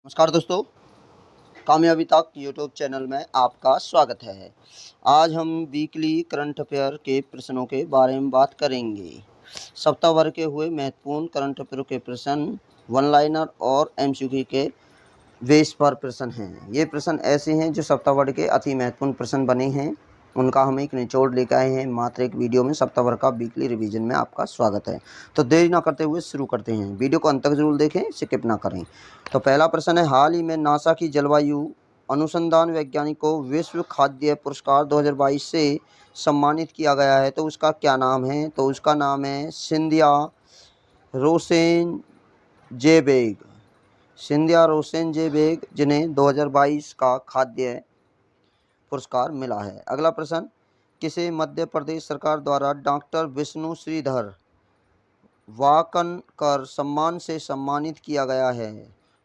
नमस्कार दोस्तों, कामयाबी तक यूट्यूब चैनल में आपका स्वागत है। आज हम वीकली करंट अफेयर के प्रश्नों के बारे में बात करेंगे। सप्ताह भर के हुए महत्वपूर्ण करंट अफेयर के प्रश्न वन लाइनर और एमसीक्यू के बेस पर प्रश्न हैं। ये प्रश्न ऐसे हैं जो सप्ताह भर के अति महत्वपूर्ण प्रश्न बने हैं, उनका हम एक निचोड़ लेकर आए हैं मात्र एक वीडियो में। सप्ताह भर का वीकली रिवीजन में आपका स्वागत है। तो देरी ना करते हुए शुरू करते हैं। वीडियो को अंत तक जरूर देखें, स्किप ना करें। तो पहला प्रश्न है, हाल ही में नासा की जलवायु अनुसंधान वैज्ञानिक को विश्व खाद्य पुरस्कार 2022 से सम्मानित किया गया है, तो उसका क्या नाम है? तो उसका नाम है सिंधिया रोसेनजेबेग। सिंधिया रोसेनजेबेग, जिन्हें 2022 का खाद्य पुरस्कार मिला है। अगला प्रश्न, किसे मध्य प्रदेश सरकार द्वारा डॉक्टर विष्णु श्रीधर वाकनकर सम्मान से सम्मानित किया गया है?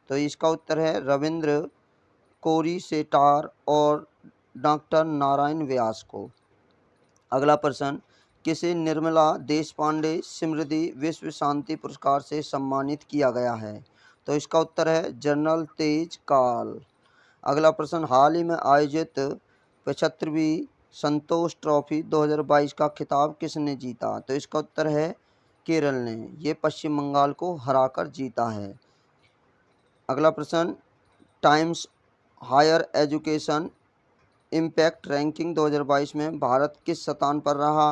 तो इसका उत्तर है रविंद्र कोरी सेठार और डॉक्टर नारायण व्यास को। अगला प्रश्न, किसे निर्मला देशपांडे समृद्धि विश्व शांति पुरस्कार से सम्मानित किया गया है? तो इसका उत्तर है जनरल तेज काल। अगला प्रश्न, हाल ही में आयोजित 75वीं संतोष ट्रॉफी 2022 का खिताब किसने जीता? तो इसका उत्तर है केरल ने। ये पश्चिम बंगाल को हराकर जीता है। अगला प्रश्न, Times Higher Education impact ranking 2022 में भारत किस स्थान पर रहा?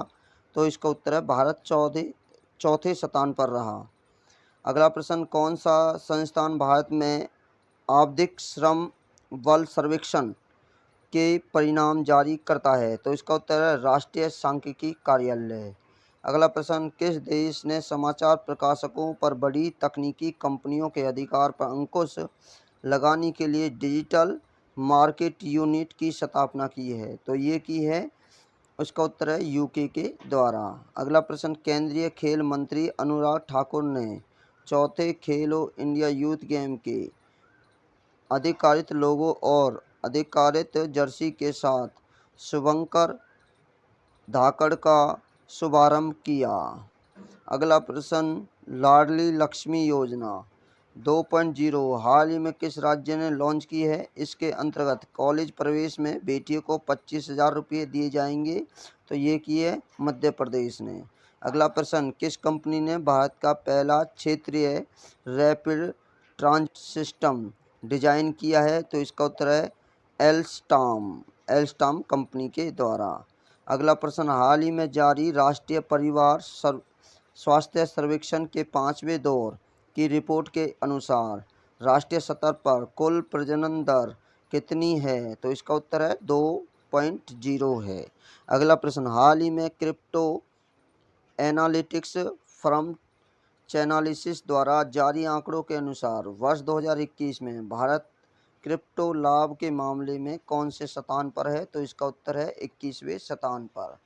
तो इसका उत्तर है भारत चौथे स्थान पर रहा। अगला प्रश्न, कौन सा संस्थान भारत में आवधिक श्रम बल सर्वेक्षण के परिणाम जारी करता है? तो इसका उत्तर है राष्ट्रीय सांख्यिकी कार्यालय। अगला प्रश्न, किस देश ने समाचार प्रकाशकों पर बड़ी तकनीकी कंपनियों के अधिकार पर अंकुश लगाने के लिए डिजिटल मार्केट यूनिट की स्थापना की है? तो ये की है, उसका उत्तर है यूके के द्वारा। अगला प्रश्न, केंद्रीय खेल मंत्री अनुराग ठाकुर ने चौथे खेलो इंडिया यूथ गेम के अधिकारित लोगो और अधिकारित जर्सी के साथ शुभंकर धाकड़ का शुभारंभ किया। अगला प्रश्न, लाडली लक्ष्मी योजना 2.0 हाल ही में किस राज्य ने लॉन्च की है? इसके अंतर्गत कॉलेज प्रवेश में बेटियों को 25,000 रुपये दिए जाएंगे। तो ये की है मध्य प्रदेश ने। अगला प्रश्न, किस कंपनी ने भारत का पहला क्षेत्रीय रैपिड ट्रांजिट सिस्टम डिजाइन किया है? तो इसका उत्तर है एल्स्टॉम कंपनी के द्वारा। अगला प्रश्न, हाल ही में जारी राष्ट्रीय परिवार स्वास्थ्य सर्वेक्षण के 5वें दौर की रिपोर्ट के अनुसार राष्ट्रीय स्तर पर कुल प्रजनन दर कितनी है? तो इसका उत्तर है 2.0 है। अगला प्रश्न, हाल ही में क्रिप्टो एनालिटिक्स फर्म चैनालिसिस द्वारा जारी आंकड़ों के अनुसार वर्ष 2021 में भारत क्रिप्टो लाभ के मामले में कौन से स्थान पर है? तो इसका उत्तर है 21वें स्थान पर।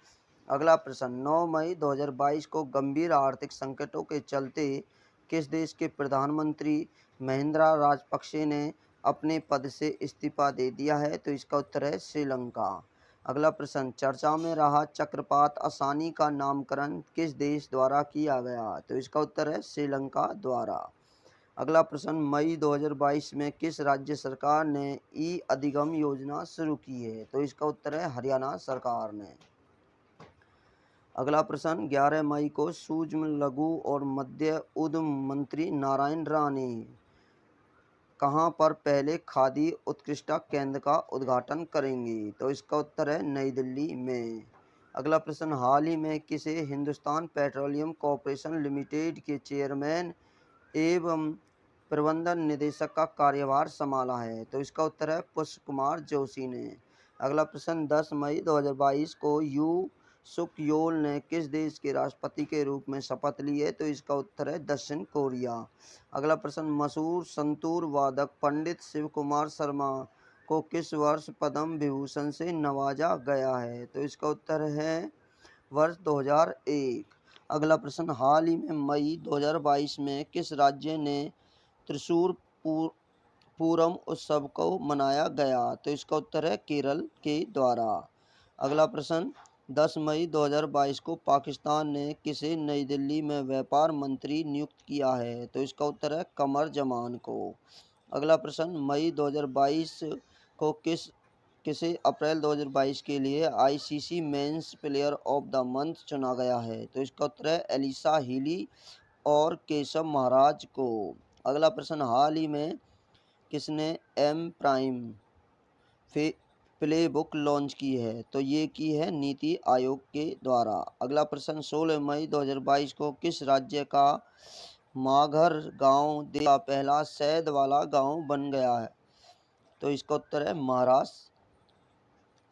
अगला प्रश्न, 9 मई 2022 को गंभीर आर्थिक संकटों के चलते किस देश के प्रधानमंत्री महिंद्रा राजपक्षे ने अपने पद से इस्तीफा दे दिया है? तो इसका उत्तर है श्रीलंका। अगला प्रश्न, चर्चा में रहा चक्रवात असानी का नामकरण किस देश द्वारा किया गया? तो इसका उत्तर है श्रीलंका द्वारा। अगला प्रश्न, मई 2022 में किस राज्य सरकार ने ई अधिगम योजना शुरू की है? तो इसका उत्तर है हरियाणा सरकार ने। अगला प्रश्न, 11 मई को सूक्ष्म लघु और मध्य उद्यम मंत्री नारायण राणे कहां पर पहले खादी उत्कृष्टता केंद्र का उद्घाटन करेंगे? तो इसका उत्तर है नई दिल्ली में। अगला प्रश्न, हाल ही में किसे हिंदुस्तान पेट्रोलियम कॉर्पोरेशन लिमिटेड के चेयरमैन एवं प्रबंधन निदेशक का कार्यभार संभाला है? तो इसका उत्तर है पुष्प कुमार जोशी ने। अगला प्रश्न, 10 मई 2022 को यू सुक योल ने किस देश के राष्ट्रपति के रूप में शपथ ली है? तो इसका उत्तर है दक्षिण कोरिया। अगला प्रश्न, मशहूर संतूर वादक पंडित शिव कुमार शर्मा को किस वर्ष पद्म विभूषण से नवाजा गया है? तो इसका उत्तर है वर्ष 2001। अगला प्रश्न, हाल ही में मई 2022 में किस राज्य ने त्रिशूर पूरम उत्सव को मनाया गया? तो इसका उत्तर है केरल के द्वारा। अगला प्रश्न, 10 मई 2022 को पाकिस्तान ने किसे नई दिल्ली में व्यापार मंत्री नियुक्त किया है? तो इसका उत्तर है कमर जमान को। अगला प्रश्न, मई 2022 को किसे अप्रैल 2022 के लिए ICC men's player of the month चुना गया है? तो इसका उत्तर है एलिसा हीली और केशव महाराज को। अगला प्रश्न, हाल ही में किसने M prime play book launch की है? तो ये की है नीति आयोग के द्वारा। अगला प्रश्न, 16 मई 2022 को किस राज्य का माघर गांव देश का पहला शहद वाला गांव बन गया है? तो इसका उत्तर है महाराष्ट्र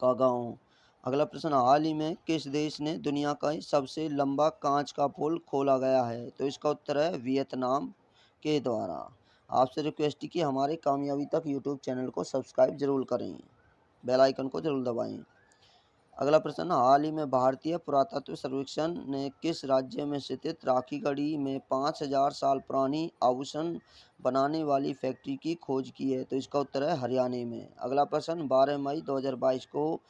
का गांव। अगला प्रश्न, हाल ही में किस देश ने दुनिया का सबसे लंबा कांच का पुल खोला गया है? तो इसका उत्तर है वियतनाम के द्वारा। आपसे रिक्वेस्ट है कि हमारे कामयाबी तक यूट्यूब चैनल को सब्सक्राइब जरूर करें, बेल आइकन को जरूर दबाएं। अगला प्रश्न, हाल ही में भारतीय पुरातत्व सर्वेक्षण ने किस राज्य में स्थित राखीगढ़ी में 5000 साल पुरानी आभूषण बनाने वाली फैक्ट्री की खोज की है? तो इसका उत्तर है हरियाणा में। अगला प्रश्न, 12 मई 2022 को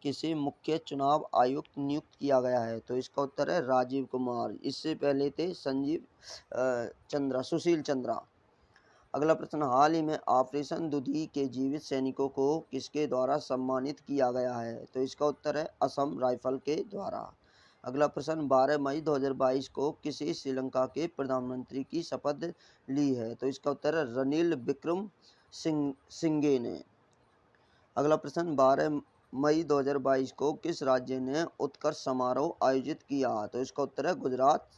किसे मुख्य चुनाव आयुक्त नियुक्त किया गया है? तो इसका उत्तर है राजीव कुमार। इससे पहले थे सुशील चंद्रा। अगला प्रश्न, हाल ही में ऑपरेशन दुधी के जीवित सैनिकों को किसके द्वारा सम्मानित किया गया है? तो इसका उत्तर है असम राइफल के द्वारा। अगला प्रश्न, 12 मई 2022 को किसी श्रीलंका के प्रधानमंत्री की शपथ ली है? तो इसका उत्तर है रनिल विक्रम सिंघे ने। अगला प्रश्न, 12 मई 2022 को किस राज्य ने उत्कर्ष समारोह आयोजित किया? तो इसका उत्तर है गुजरात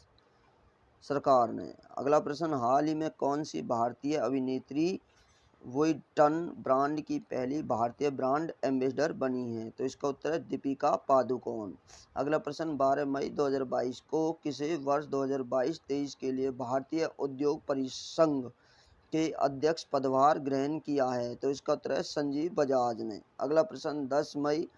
सरकार ने। अगला प्रश्न, हाल ही में कौन सी भारतीय अभिनेत्री वुइटन ब्रांड की पहली भारतीय ब्रांड एम्बेसडर बनी है? तो इसका उत्तर है दीपिका पादुकोण। अगला प्रश्न, 12 मई 2022 को किसे वर्ष 2022-23 के लिए भारतीय उद्योग परिसंघ के अध्यक्ष पदभार ग्रहण किया है? तो इसका उत्तर है संजीव बजाज ने। अगला प्रश्न, 10 मई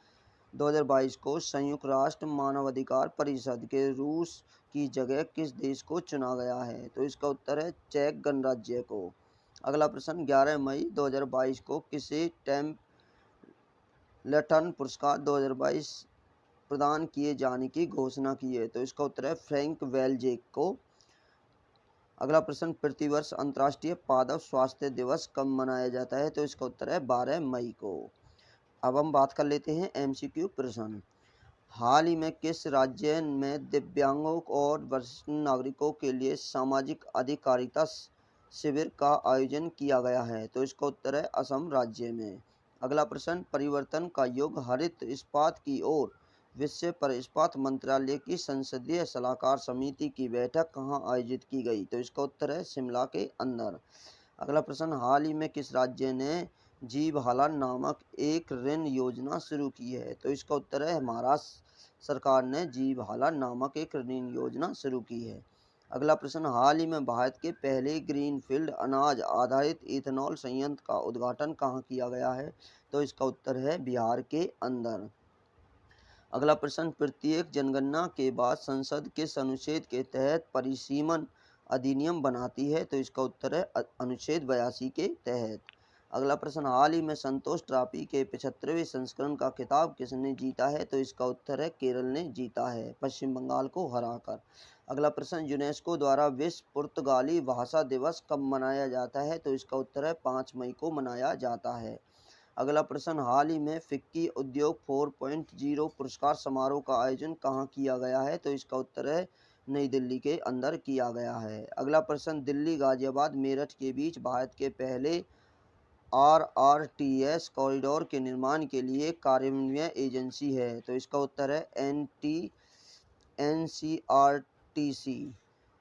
2022 को संयुक्त राष्ट्र मानवाधिकार परिषद के रूस की जगह किस देश को चुना गया है? तो इसका उत्तर है चेक गणराज्य को। अगला प्रश्न, 11 मई 2022 को किसे टेम्पल्टन पुरस्कार 2022 प्रदान किए जाने की घोषणा की है? तो इसका उत्तर है फ्रैंक वेलजेक को। अगला प्रश्न, प्रतिवर्ष अंतर्राष्ट्रीय पादप स्वास्थ्य दिवस कब मनाया जाता है? तो इसका उत्तर है 12 मई को। अब हम बात कर लेते हैं एमसीक्यू प्रश्न। हाल ही में किस राज्य में दिव्यांगों और वरिष्ठ नागरिकों के लिए सामाजिक अधिकारिता शिविर का आयोजन किया गया है? तो इसका उत्तर है असम राज्य में। अगला प्रश्न, परिवर्तन का युग हरित इस्पात की ओर विषय पर इस्पात मंत्रालय की संसदीय सलाहकार समिति की बैठक कहाँ आयोजित की गई? तो इसका उत्तर है शिमला के अंदर। अगला प्रश्न, हाल ही में किस राज्य ने जीवहाला नामक एक ऋण योजना शुरू की है? तो इसका उत्तर है महाराष्ट्र सरकार ने जीवहाला नामक एक ऋण योजना शुरू की है। अगला प्रश्न, हाल ही में भारत के पहले ग्रीनफील्ड अनाज आधारित इथेनॉल संयंत्र का उद्घाटन कहाँ किया गया है? तो इसका उत्तर है बिहार के अंदर। अगला प्रश्न, प्रत्येक जनगणना के बाद संसद किस अनुच्छेद के तहत परिसीमन अधिनियम बनाती है? तो इसका उत्तर है अनुच्छेद 82 के तहत। अगला प्रश्न, हाल ही में संतोष ट्रॉफी के 75वें संस्करण का खिताब किसने जीता है? तो इसका उत्तर है केरल ने जीता है पश्चिम बंगाल को हराकर। अगला प्रश्न, यूनेस्को द्वारा विश्व पुर्तगाली भाषा दिवस कब मनाया जाता है? तो इसका उत्तर है 5 मई को मनाया जाता है। अगला प्रश्न, हाल ही में फिक्की उद्योग 4.0 पुरस्कार समारोह का आयोजन कहाँ किया गया है? तो इसका उत्तर है नई दिल्ली के अंदर किया गया है। अगला प्रश्न, दिल्ली गाजियाबाद मेरठ के बीच भारत के पहले RRTS कॉरिडोर के निर्माण के लिए कार्यान्वयन एजेंसी है? तो इसका उत्तर है NCRTC।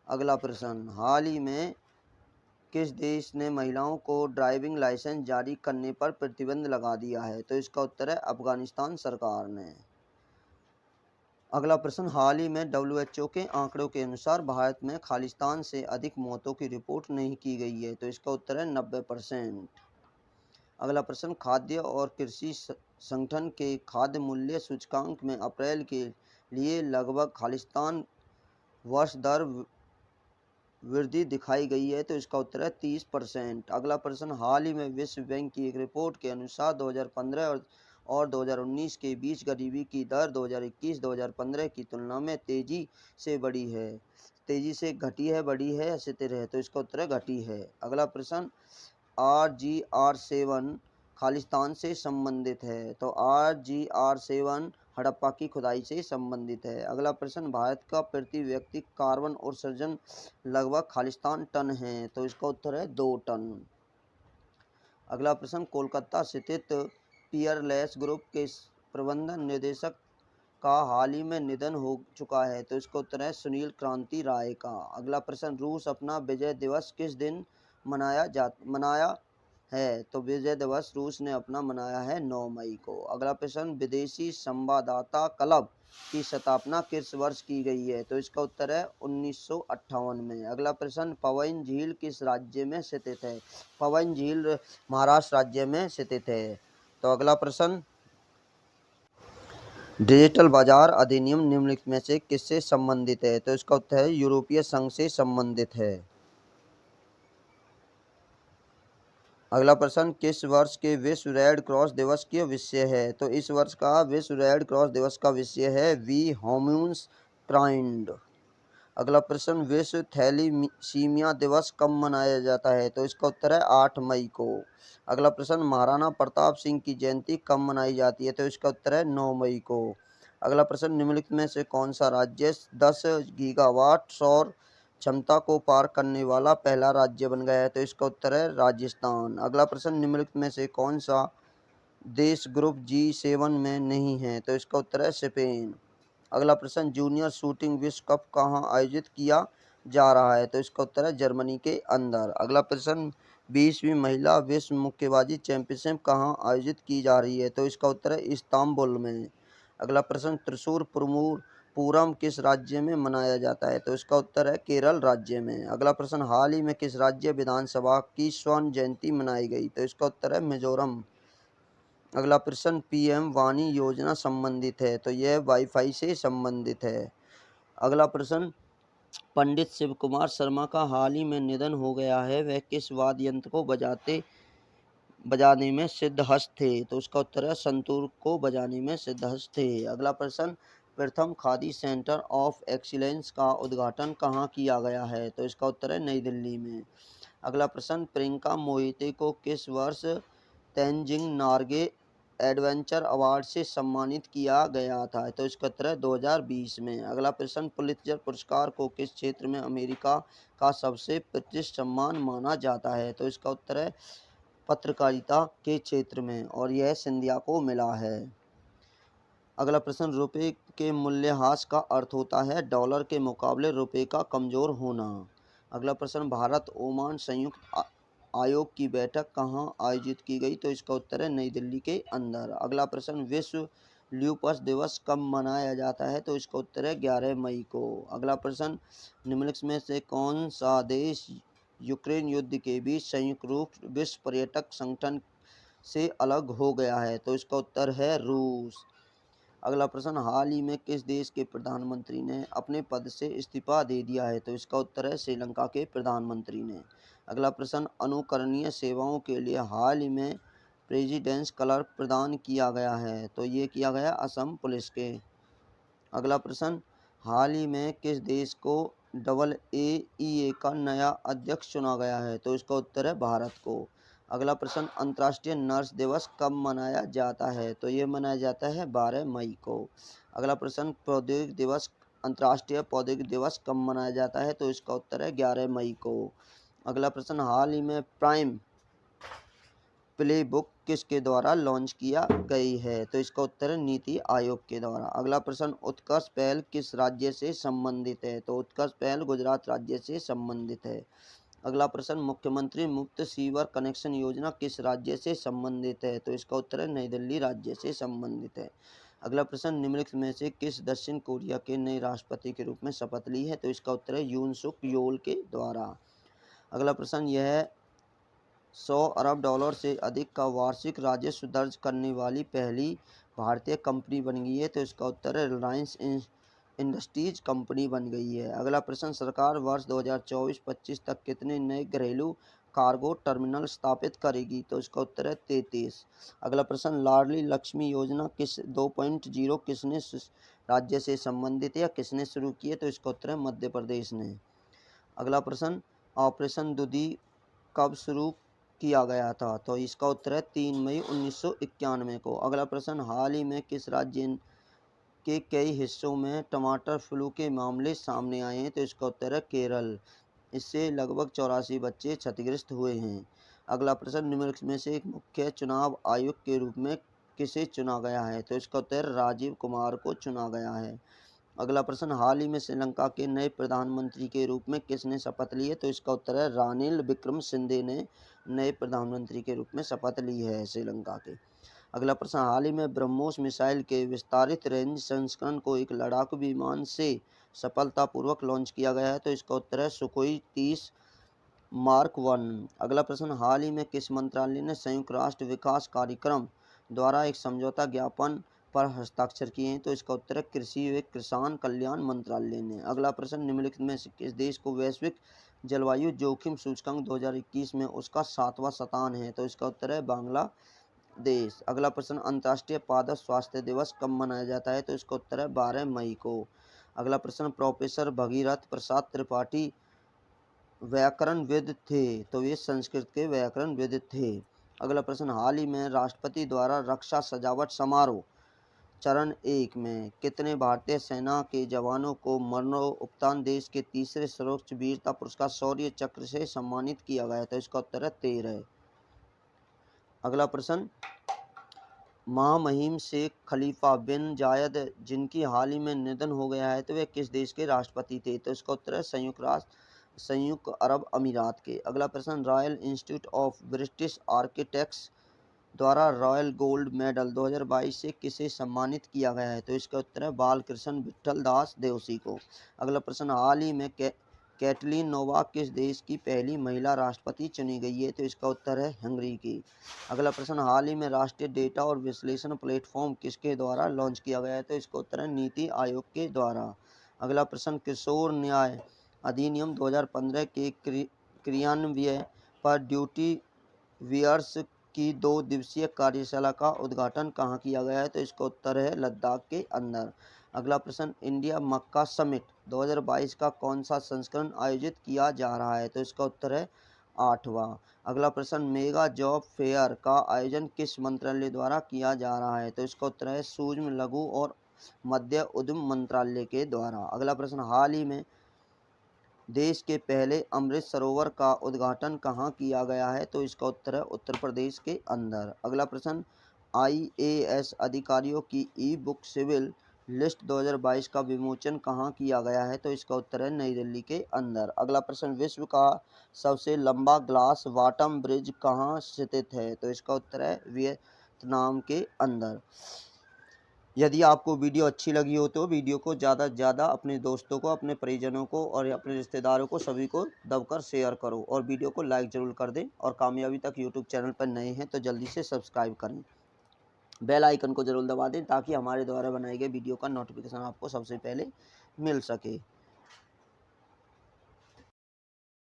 अगला प्रश्न, हाल ही में किस देश ने महिलाओं को ड्राइविंग लाइसेंस जारी करने पर प्रतिबंध लगा दिया है? तो इसका उत्तर है अफगानिस्तान सरकार ने। अगला प्रश्न, हाल ही में WHO के आंकड़ों के अनुसार भारत में खालिस्तान से अधिक मौतों की रिपोर्ट नहीं की गई है? तो इसका उत्तर है 90%। अगला प्रश्न, खाद्य और कृषि संगठन के खाद्य मूल्य सूचकांक में अप्रैल के लिए लगभग खालिस्तान वर्ष दर वृद्धि दिखाई गई है? तो इसका उत्तर है 30%। अगला प्रश्न, हाल ही में विश्व बैंक की एक रिपोर्ट के अनुसार 2015 और 2019 के बीच गरीबी की दर 2021-2015 की तुलना में तेजी से घटी है, बढ़ी है या स्थिर है? तो इसका उत्तर है घटी है। अगला प्रश्न, RGR-7 खालिस्तान से संबंधित है? तो RGR-7 हड़प्पा की खुदाई से संबंधित है। अगला प्रश्न, भारत का प्रति व्यक्ति कार्बन उत्सर्जन लगभग खालिस्तान टन है? तो इसका उत्तर है 2 टन। अगला प्रश्न, कोलकाता स्थित पियरलेस ग्रुप के प्रबंधन निदेशक का हाल ही में निधन हो चुका है? तो इसका उत्तर है सुनील क्रांति राय का। अगला प्रश्न, रूस अपना विजय दिवस किस दिन मनाया है? तो विजय दिवस रूस ने अपना मनाया है 9 मई को। अगला प्रश्न, विदेशी संवाददाता क्लब की स्थापना किस वर्ष की गई है? तो इसका उत्तर है 1958 में। अगला प्रश्न, पवन झील किस राज्य में स्थित है? पवन झील महाराष्ट्र राज्य में स्थित है। तो अगला प्रश्न, डिजिटल बाजार अधिनियम निम्नलिखित में से किससे संबंधित है? तो इसका उत्तर है यूरोपीय संघ से संबंधित है। अगला प्रश्न, किस वर्ष के विश्व रेड क्रॉस दिवस का विषय है? तो इस वर्ष का विश्व रेड क्रॉस दिवस का विषय है वी ह्यूमन्स काइंड। अगला प्रश्न, विश्व थैलीसीमिया दिवस कब मनाया जाता है? तो इसका उत्तर है 8 मई को। अगला प्रश्न, महाराणा प्रताप सिंह की जयंती कब मनाई जाती है? तो इसका उत्तर है 9 मई को। अगला प्रश्न, निम्नलिखित में से कौन सा राज्य 10 गीगावाट सौर क्षमता को पार करने वाला पहला राज्य बन गया है? तो इसका उत्तर है राजस्थान। अगला प्रश्न, निम्नलिखित में से कौन सा देश ग्रुप G7 में नहीं है? तो इसका उत्तर है स्पेन। अगला प्रश्न, जूनियर शूटिंग विश्व कप कहाँ आयोजित किया जा रहा है? तो इसका उत्तर है जर्मनी के अंदर। अगला प्रश्न, 20वीं महिला विश्व मुक्केबाजी चैंपियनशिप कहाँ आयोजित की जा रही है? तो इसका उत्तर है इस्तांबुल में। अगला प्रश्न, त्रिशूर पूरम किस राज्य में मनाया जाता है? तो इसका उत्तर है केरल राज्य में। अगला प्रश्न, हाल ही में किस राज्य विधानसभा की स्वर्ण जयंती मनाई गई? तो इसका उत्तर है मिजोरम। अगला प्रश्न, पीएम वाणी योजना संबंधित है? तो यह वाईफाई से संबंधित है। अगला प्रश्न, पंडित शिव कुमार शर्मा का हाल ही में निधन हो गया है, वह किस वाद्य यंत्र को बजाने में सिद्धहस्त थे? तो उसका उत्तर है संतूर को बजाने में सिद्धहस्त थे। अगला प्रश्न, प्रथम खादी सेंटर ऑफ एक्सीलेंस का उद्घाटन कहाँ किया गया है? तो इसका उत्तर है नई दिल्ली में। अगला प्रश्न, प्रियंका मोहिते को किस वर्ष तेंजिंग नार्गे एडवेंचर अवार्ड से सम्मानित किया गया था? तो इसका उत्तर है 2020 में। अगला प्रश्न, पुलित्जर पुरस्कार को किस क्षेत्र में अमेरिका का सबसे प्रतिष्ठित सम्मान माना जाता है? तो इसका उत्तर है पत्रकारिता के क्षेत्र में, और यह सिंधिया को मिला है। अगला प्रश्न, रुपये के मूल्यह्रास का अर्थ होता है डॉलर के मुकाबले रुपये का कमजोर होना। अगला प्रश्न, भारत ओमान संयुक्त आयोग की बैठक कहाँ आयोजित की गई? तो इसका उत्तर है नई दिल्ली के अंदर। अगला प्रश्न, विश्व ल्यूपस दिवस कब मनाया जाता है? तो इसका उत्तर है 11 मई को। अगला प्रश्न, निम्नलिखित में से कौन सा देश यूक्रेन युद्ध के बीच संयुक्त रूप विश्व पर्यटक संगठन से अलग हो गया है? तो इसका उत्तर है रूस। अगला प्रश्न, हाल ही में किस देश के प्रधानमंत्री ने अपने पद से इस्तीफा दे दिया है? तो इसका उत्तर है श्रीलंका के प्रधानमंत्री ने। अगला प्रश्न, अनुकरणीय सेवाओं के लिए हाल ही में प्रेसिडेंस क्लर्क प्रदान किया गया है? तो ये किया गया असम पुलिस के। अगला प्रश्न, हाल ही में किस देश को AAEA का नया अध्यक्ष चुना गया है? तो इसका उत्तर है भारत को। अगला प्रश्न, अंतर्राष्ट्रीय नर्स दिवस कब मनाया जाता है? तो ये मनाया जाता है 12 मई को। अगला प्रश्न, प्रौद्योगिक दिवस अंतर्राष्ट्रीय प्रौद्योगिक दिवस कब मनाया जाता है? तो इसका उत्तर है 11 मई को। अगला प्रश्न, हाल ही में प्राइम प्ले बुक किसके द्वारा लॉन्च किया गई है? तो इसका उत्तर है नीति आयोग के द्वारा। अगला प्रश्न, उत्कर्ष पहल किस राज्य से संबंधित है? तो उत्कर्ष पहल गुजरात राज्य से संबंधित है। अगला प्रश्न, मुख्यमंत्री मुफ्त सीवर कनेक्शन योजना किस राज्य से संबंधित है? तो इसका उत्तर है नई दिल्ली राज्य से संबंधित है। अगला प्रश्न, निम्नलिखित में से किस दक्षिण कोरिया के नए राष्ट्रपति के रूप में शपथ ली है? तो इसका उत्तर है यून सुक योल के द्वारा। अगला प्रश्न, यह 100 अरब डॉलर से अधिक का वार्षिक राजस्व दर्ज करने वाली पहली भारतीय कंपनी बन गई है? तो इसका उत्तर है रिलायंस इंडस्ट्रीज कंपनी बन गई है। अगला प्रश्न, सरकार वर्ष 2024-25 तक कितने नए घरेलू कार्गो टर्मिनल स्थापित करेगी? तो इसका उत्तर है 33। अगला प्रश्न, लाडली लक्ष्मी योजना 2.0 किसने राज्य से संबंधित है या किसने शुरू की है? तो इसका उत्तर है मध्य प्रदेश ने। अगला प्रश्न, ऑपरेशन दुधी कब शुरू किया गया था? तो इसका उत्तर है 3 मई 1991 को। अगला प्रश्न, हाल ही में किस राज्य के कई हिस्सों में टमाटर फ्लू के मामले सामने आए हैं? तो इसका उत्तर है केरल। इससे लगभग 84 बच्चे क्षतिग्रस्त हुए हैं। अगला प्रश्न, निम्नलिखित में से एक मुख्य चुनाव आयुक्त के रूप में किसे चुना गया है? तो इसका उत्तर राजीव कुमार को चुना गया है। अगला प्रश्न, हाल ही में श्रीलंका के नए प्रधानमंत्री के रूप में किसने शपथ ली है? तो इसका उत्तर है रानिल विक्रमसिंघे ने नए प्रधानमंत्री के रूप में शपथ ली है श्रीलंका के। अगला प्रश्न, हाल ही में ब्रह्मोस मिसाइल के विस्तारित रेंज संस्करण को एक लड़ाकू विमान से सफलतापूर्वक लॉन्च किया गया है? तो इसका उत्तर है सुखोई 30 मार्क 1। अगला प्रश्न, हाल ही में किस मंत्रालय ने संयुक्त राष्ट्र विकास कार्यक्रम द्वारा एक समझौता ज्ञापन पर हस्ताक्षर किए हैं? तो इसका उत्तर है कृषि व किसान कल्याण मंत्रालय ने। अगला प्रश्न, निम्नलिखित में से किस देश को वैश्विक जलवायु जोखिम सूचकांक 2021 में उसका 7वां स्थान है? तो इसका उत्तर है बांग्लादेश। अगला प्रश्न, अंतर्राष्ट्रीय पादप स्वास्थ्य दिवस कब मनाया जाता है? तो इसका उत्तर है 12 मई को। अगला प्रश्न, प्रोफेसर भगीरथ प्रसाद त्रिपाठी व्याकरणविद थे? तो ये संस्कृत के व्याकरणविद थे। अगला प्रश्न, हाल ही में राष्ट्रपति द्वारा रक्षा सजावट समारोह चरण 1 में कितने भारतीय सेना के जवानों को मरणोपरांत देश के तीसरे सर्वोच्च वीरता पुरस्कार शौर्य चक्र से सम्मानित किया गया? तो इसका उत्तर है 13। अगला प्रश्न, महामहिम शेख खलीफा बिन जायद जिनकी हाल ही में निधन हो गया है, तो वे किस देश के राष्ट्रपति थे? तो इसका उत्तर है संयुक्त अरब अमीरात के। अगला प्रश्न, royal institute of British architects द्वारा रॉयल गोल्ड मेडल 2022 से किसे सम्मानित किया गया है? तो इसका उत्तर है बालकृष्ण विठल दास देवसी को। अगला प्रश्न, हाल ही में कैटलीन नोवाक किस देश की पहली महिला राष्ट्रपति चुनी गई है? तो इसका उत्तर है हंगरी की। अगला प्रश्न, हाल ही में राष्ट्रीय डेटा और विश्लेषण प्लेटफॉर्म किसके द्वारा लॉन्च किया गया है? तो इसका उत्तर है नीति आयोग के द्वारा। अगला प्रश्न, किशोर न्याय अधिनियम 2015 के क्रियान्वयन पर ड्यूटी वियर्स की 2 दिवसीय कार्यशाला का उद्घाटन कहाँ किया गया है? तो इसका उत्तर है लद्दाख के अंदर। अगला प्रश्न, इंडिया मक्का समिट 2022 का कौन सा संस्करण आयोजित किया जा रहा है? तो इसका उत्तर है 8वां। अगला प्रश्न, मेगा जॉब फेयर का आयोजन किस मंत्रालय द्वारा किया जा रहा है? तो इसका उत्तर है सूक्ष्म लघु और मध्य उद्यम मंत्रालय के द्वारा। अगला प्रश्न, हाल ही में देश के पहले अमृत सरोवर का उद्घाटन कहाँ किया गया है? तो इसका उत्तर है उत्तर प्रदेश के अंदर। अगला प्रश्न, IAS अधिकारियों की ई बुक सिविल लिस्ट 2022 का विमोचन कहाँ किया गया है? तो इसका उत्तर है नई दिल्ली के अंदर। अगला प्रश्न, विश्व का सबसे लंबा ग्लास बॉटम ब्रिज कहाँ स्थित है? तो इसका उत्तर है वियतनाम के अंदर। यदि आपको वीडियो अच्छी लगी हो तो वीडियो को ज़्यादा से ज़्यादा अपने दोस्तों को, अपने परिजनों को और अपने रिश्तेदारों को सभी को दबकर शेयर करो और वीडियो को लाइक ज़रूर कर दें। और कामयाबी तक यूट्यूब चैनल पर नए हैं तो जल्दी से सब्सक्राइब करें। बेल आइकन को ज़रूर दबा दें ताकि हमारे द्वारा बनाई गई वीडियो का नोटिफिकेशन आपको सबसे पहले मिल सके।